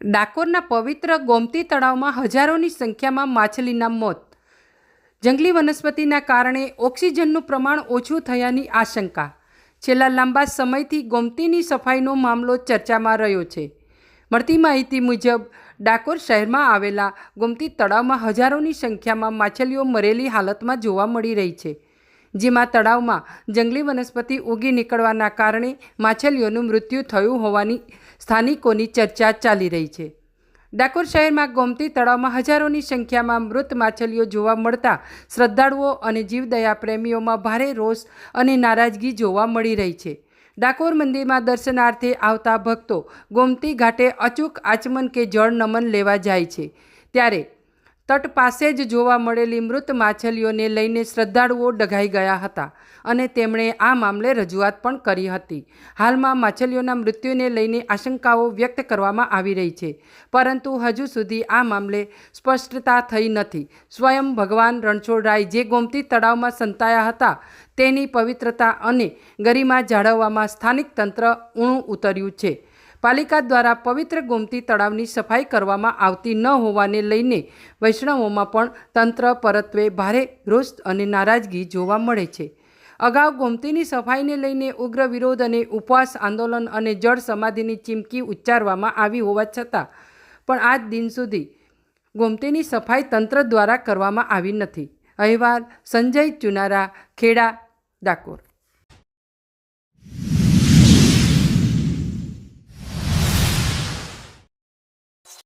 ડાકોરના પવિત્ર ગોમતી તળાવમાં હજારોની સંખ્યામાં માછલીના મોત. જંગલી વનસ્પતિના કારણે ઓક્સિજનનું પ્રમાણ ઓછું થયાની આશંકા. છેલ્લા લાંબા સમયથી ગોમતીની સફાઈનો મામલો ચર્ચામાં રહ્યો છે. મળતી માહિતી મુજબ ડાકોર શહેરમાં આવેલા ગોમતી તળાવમાં હજારોની સંખ્યામાં માછલીઓ મરેલી હાલતમાં જોવા મળી રહી છે, જેમાં તળાવમાં જંગલી વનસ્પતિ ઉગી નીકળવાના કારણે માછલીઓનું મૃત્યુ થયું હોવાની સ્થાનિકોની ચર્ચા ચાલી રહી છે. ડાકોર શહેરમાં ગોમતી તળાવમાં હજારોની સંખ્યામાં મૃત માછલીઓ જોવા મળતા શ્રદ્ધાળુઓ અને જીવદયા પ્રેમીઓમાં ભારે રોષ અને નારાજગી જોવા મળી રહી છે. ડાકોર મંદિરમાં દર્શનાર્થે આવતા ભક્તો ગોમતી ઘાટે અચૂક આચમન કે જળ નમન લેવા જાય છે, ત્યારે તટ પાસે જ જોવા મળેલી મૃત માછલીઓને લઈને શ્રદ્ધાળુઓ ડઘાઈ ગયા હતા અને તેમણે આ મામલે રજૂઆત પણ કરી હતી. હાલમાં માછલીઓના મૃત્યુને લઈને આશંકાઓ વ્યક્ત કરવામાં આવી રહી છે, પરંતુ હજુ સુધી આ મામલે સ્પષ્ટતા થઈ નથી. સ્વયં ભગવાન રણછોડરાય જે ગોમતી તળાવમાં સંતાયા હતા તેની પવિત્રતા અને ગરિમા જાળવવામાં સ્થાનિક તંત્ર ઊણું ઉતર્યું છે. પાલિકા દ્વારા પવિત્ર ગોમતી તળાવની સફાઈ કરવામાં આવતી ન હોવાને લઈને વૈષ્ણવોમાં પણ તંત્ર પરત્વે ભારે રોષ અને નારાજગી જોવા મળે છે. અગાઉ ગોમતીની સફાઈને લઈને ઉગ્ર વિરોધ અને ઉપવાસ આંદોલન અને જળ સમાધિની ચીમકી ઉચ્ચારવામાં આવી હોવા છતાં પણ આજ દિન સુધી ગોમતીની સફાઈ તંત્ર દ્વારા કરવામાં આવી નથી. અહેવાલ સંજય ચુનારા, ખેડા, ડાકોર.